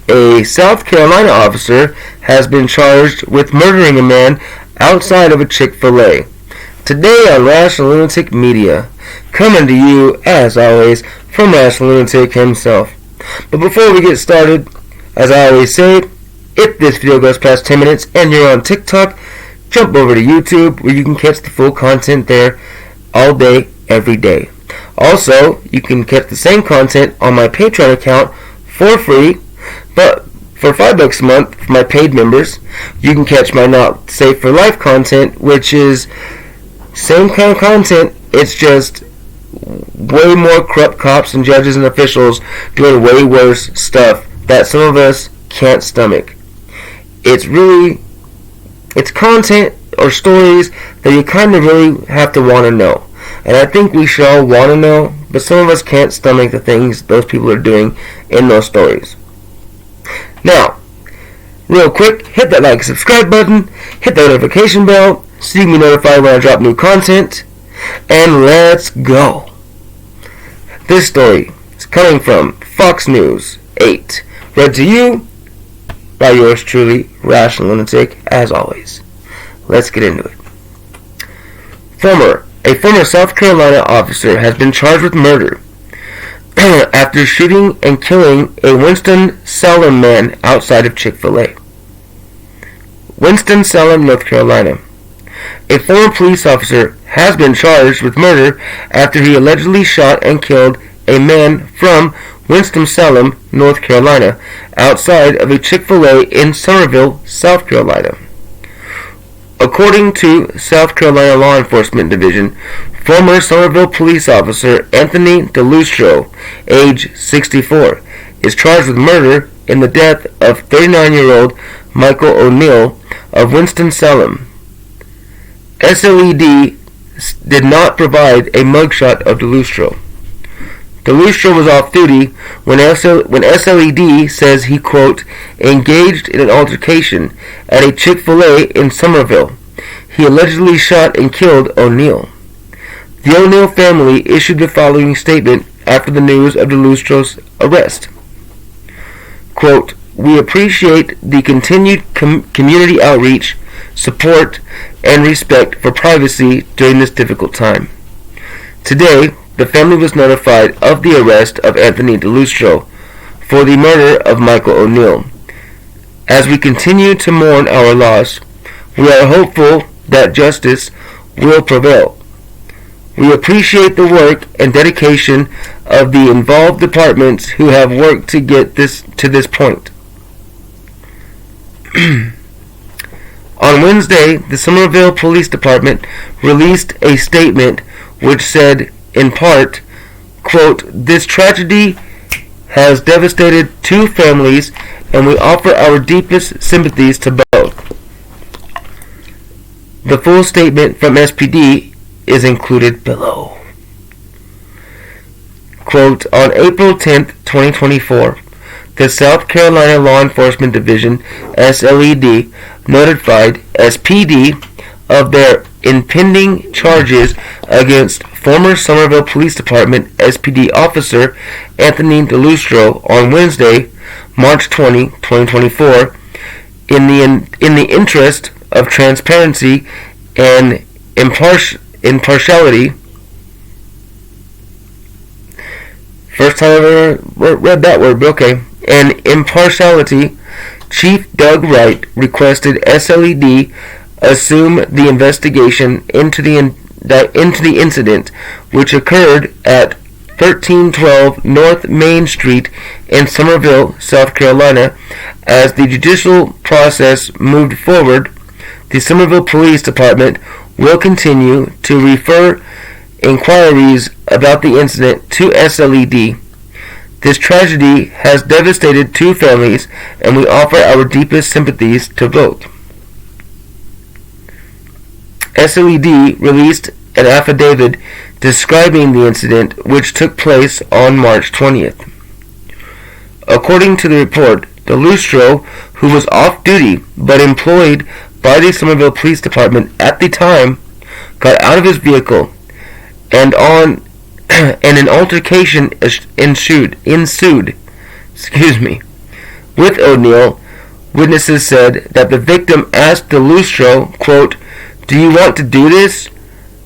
A South Carolina officer has been charged with murdering a man outside of a Chick-Fil-A. Today on Rational Lunatic Media, coming to you, as always, from Rational Lunatic himself. But before we get started, as I always say, if this video goes past 10 minutes and you're on TikTok, jump over to YouTube where you can catch the full content there all day, every day. Also, you can catch the same content on my Patreon account for free, but for $5 a month for my paid members, you can catch my Not Safe for Life content, which is same kind of content, it's just way more corrupt cops and judges and officials doing way worse stuff that some of us can't stomach. It's content or stories that you kind of really have to want to know. And I think we should all want to know, but some of us can't stomach the things those people are doing in those stories. Now, real quick, hit that like and subscribe button, hit the notification bell, so you can be notified when I drop new content, and let's go. This story is coming from Fox News 8, read to you by yours truly, Rational Lunatic, as always. Let's get into it. A former South Carolina officer has been charged with murder after shooting and killing a Winston-Salem man outside of Chick-Fil-A. Winston-Salem, North Carolina. A former police officer has been charged with murder after he allegedly shot and killed a man from Winston-Salem, North Carolina, outside of a Chick-fil-A in Somerville, South Carolina. According to South Carolina Law Enforcement Division, former Somerville police officer Anthony DeLustro, age 64, is charged with murder in the death of 39-year-old Michael O'Neill of Winston-Salem. SLED did not provide a mugshot of DeLustro. DeLustro was off duty when SLED says he, quote, engaged in an altercation at a Chick-fil-A in Somerville. He allegedly shot and killed O'Neill. The O'Neill family issued the following statement after the news of DeLustro's arrest. Quote, we appreciate the continued community outreach, support, and respect for privacy during this difficult time. Today, the family was notified of the arrest of Anthony DeLustro for the murder of Michael O'Neill. As we continue to mourn our loss, we are hopeful that justice will prevail. We appreciate the work and dedication of the involved departments who have worked to get to this point. On Wednesday, the Somerville Police Department released a statement which said, in part, quote, this tragedy has devastated two families and we offer our deepest sympathies to both. The full statement from SPD is included below. Quote, on April 10th, 2024, the South Carolina Law Enforcement Division, SLED, notified SPD of their impending charges against former Somerville Police Department SPD officer Anthony DeLustro on Wednesday, March 20, 2024, in the interest of transparency and impartiality. First time I've ever read that word, but okay. And impartiality, Chief Doug Wright requested SLED assume the investigation into the incident, which occurred at 1312 North Main Street in Somerville, South Carolina. As the judicial process moved forward, the Somerville Police Department will continue to refer inquiries about the incident to SLED. This tragedy has devastated two families, and we offer our deepest sympathies to both. SLED released an affidavit describing the incident, which took place on March 20th. According to the report, DeLustro, who was off duty but employed by the Somerville Police Department at the time, got out of his vehicle and an altercation ensued, with O'Neal, witnesses said that the victim asked DeLustro, quote, "Do you want to do this?"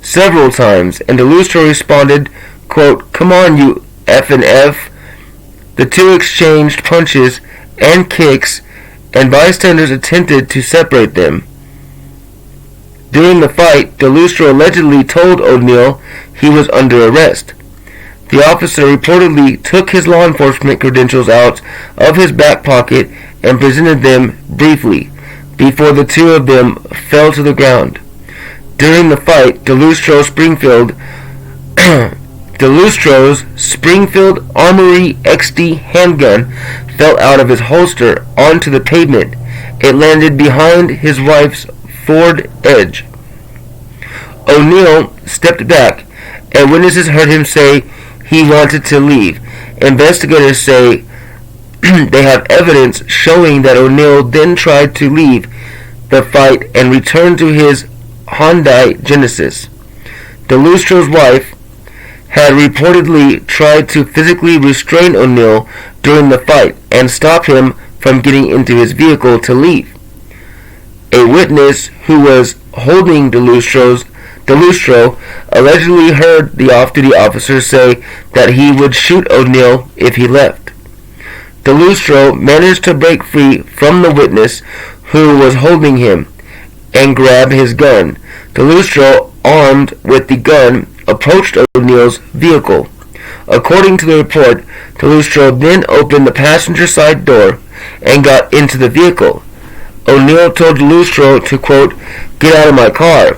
several times, and DeLustro responded, quote, "Come on, you effing F." The two exchanged punches and kicks, and bystanders attempted to separate them. During the fight, DeLustro allegedly told O'Neal he was under arrest. The officer reportedly took his law enforcement credentials out of his back pocket and presented them briefly, before the two of them fell to the ground. During the fight, DeLustro's Springfield Armory XD handgun fell out of his holster onto the pavement. It landed behind his wife's Ford Edge. O'Neal stepped back, and witnesses heard him say he wanted to leave. Investigators say they have evidence showing that O'Neal then tried to leave the fight and returned to his Hyundai Genesis. DeLustro's wife had reportedly tried to physically restrain O'Neal during the fight and stop him from getting into his vehicle to leave. A witness who was holding DeLustro allegedly heard the off-duty officer say that he would shoot O'Neal if he left. DeLustro managed to break free from the witness who was holding him and grab his gun. DeLustro, armed with the gun, approached O'Neal's vehicle. According to the report, DeLustro then opened the passenger side door and got into the vehicle. O'Neal told DeLustro to, quote, "Get out of my car."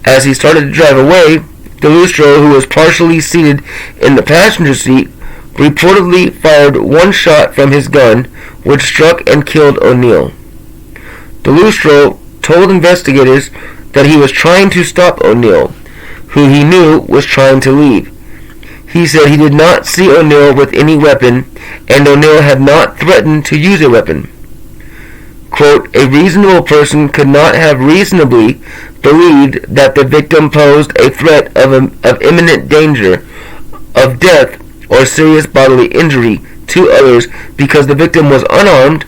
As he started to drive away, DeLustro, who was partially seated in the passenger seat, reportedly fired one shot from his gun, which struck and killed O'Neal. DeLustro told investigators that he was trying to stop O'Neal, who he knew was trying to leave. He said he did not see O'Neal with any weapon, and O'Neal had not threatened to use a weapon. Quote, "A reasonable person could not have reasonably believed that the victim posed a threat of imminent danger, of death, or serious bodily injury to others because the victim was unarmed,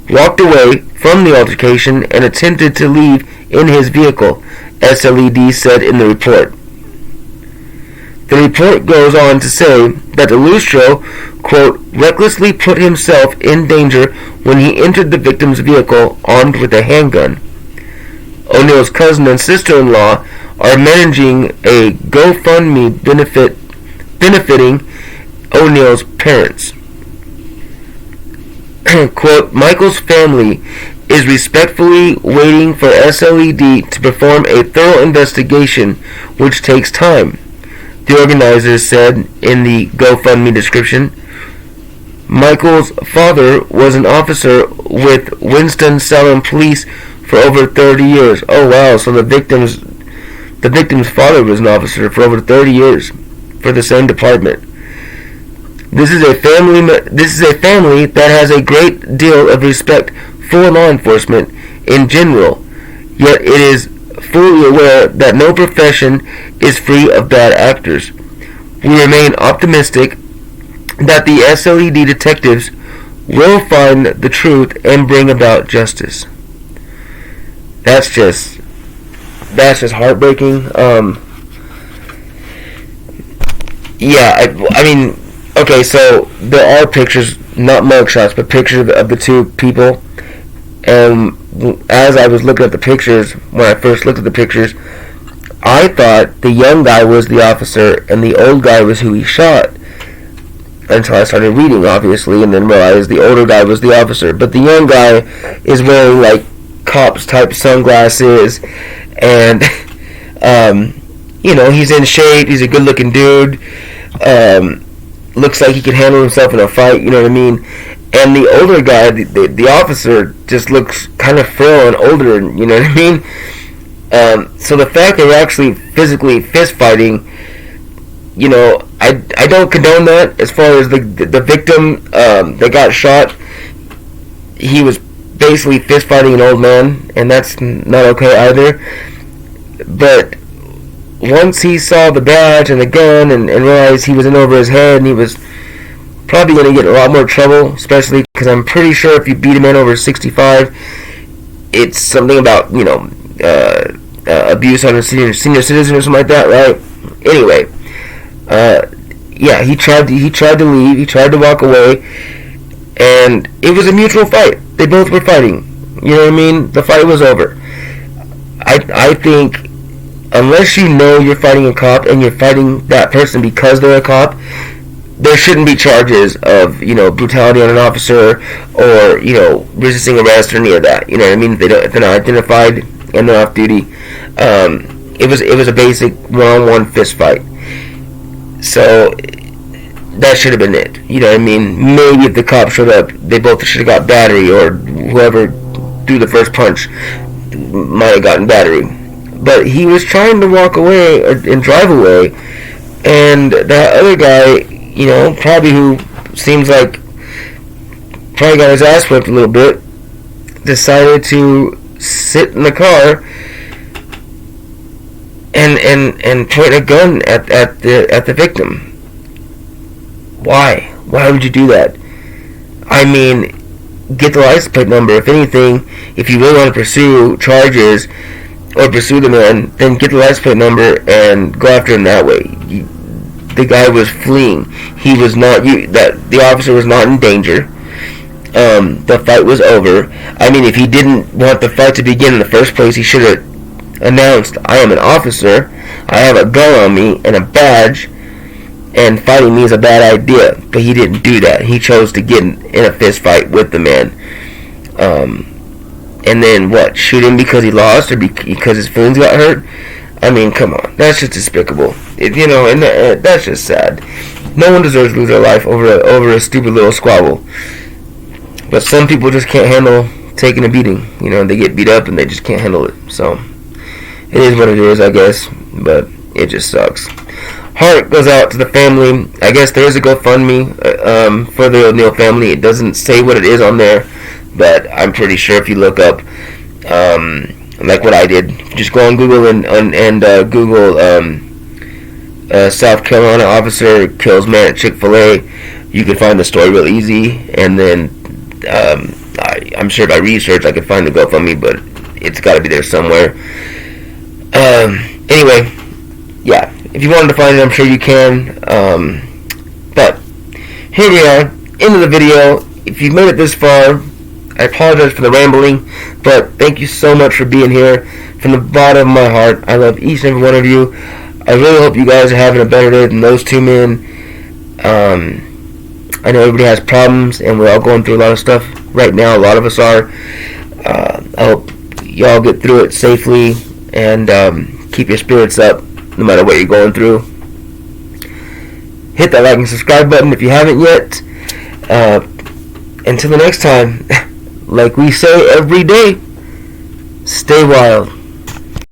walked away from the altercation, and attempted to leave in his vehicle," SLED said in the report. The report goes on to say that DeLustro, quote, "recklessly put himself in danger when he entered the victim's vehicle armed with a handgun." O'Neal's cousin and sister-in-law are managing a GoFundMe benefiting O'Neal's parents. Quote, "Michael's family is respectfully waiting for SLED to perform a thorough investigation, which takes time," the organizers said in the GoFundMe description. Michael's father was an officer with Winston-Salem Police for over 30 years. Oh wow, so the victim's father was an officer for over 30 years for the same department. This is a family that has a great deal of respect for law enforcement in general, yet it is fully aware that no profession is free of bad actors. We remain optimistic that the SLED detectives will find the truth and bring about justice. That's just heartbreaking. I mean, okay, so there are pictures, not mugshots, but pictures of the two people. And as I was looking at the pictures, when I first looked at the pictures, I thought the young guy was the officer and the old guy was who he shot. Until I started reading, obviously, and then realized the older guy was the officer. But the young guy is wearing, like, cops type sunglasses, and he's in shape, he's a good looking dude, looks like he can handle himself in a fight, you know what I mean? And the older guy, the officer, just looks kind of frail and older, you know what I mean? So the fact that they're actually physically fist fighting, I don't condone that. As far as the victim that got shot, he was basically fist fighting an old man, and that's not okay either. But once he saw the badge and the gun and realized he was in over his head and he was probably going to get in a lot more trouble, especially because I'm pretty sure if you beat a man over 65, it's something about, abuse on a senior citizen or something like that, right? Anyway, yeah, he tried to leave. He tried to walk away, and it was a mutual fight. They both were fighting. You know what I mean? The fight was over. I think unless you know you're fighting a cop and you're fighting that person because they're a cop, there shouldn't be charges of, brutality on an officer or, resisting arrest or any of that. You know what I mean? If they're not identified and they're off duty. It was a basic one-on-one fist fight. So that should have been it. You know what I mean? Maybe if the cop showed up, they both should have got battery, or whoever threw the first punch might have gotten battery. But he was trying to walk away and drive away, and that other guy, probably who seems like probably got his ass whipped a little bit, decided to sit in the car and point a gun at the victim. Why? Why would you do that? I mean, get the license plate number. If anything, if you really want to pursue charges or pursue the man, then get the license plate number and go after him that way. The guy was fleeing. He was not. The officer was not in danger. The fight was over. I mean, if he didn't want the fight to begin in the first place, he should have announced, "I am an officer. I have a gun on me and a badge, and fighting me is a bad idea." But he didn't do that. He chose to get in a fist fight with the man. And then what? Shoot him because he lost or because his feelings got hurt? I mean, come on. That's just despicable. And that's just sad. No one deserves to lose their life over a stupid little squabble. But some people just can't handle taking a beating. They get beat up and they just can't handle it. So it is what it is, I guess. But it just sucks. Heart goes out to the family. I guess there is a GoFundMe for the O'Neill family. It doesn't say what it is on there, but I'm pretty sure if you look up, like what I did, just go on Google and Google South Carolina officer kills man at Chick-Fil-A. You can find the story real easy, and then I'm sure by research I could find the GoFundMe, but it's got to be there somewhere. Anyway, yeah. If you wanted to find it, I'm sure you can. But here we are, end of the video. If you've made it this far, I apologize for the rambling, but thank you so much for being here. From the bottom of my heart, I love each and every one of you. I really hope you guys are having a better day than those two men. I know everybody has problems, and we're all going through a lot of stuff right now. A lot of us are. I hope y'all get through it safely, and keep your spirits up no matter what you're going through. Hit that like and subscribe button if you haven't yet. Until the next time, like we say every day, stay wild.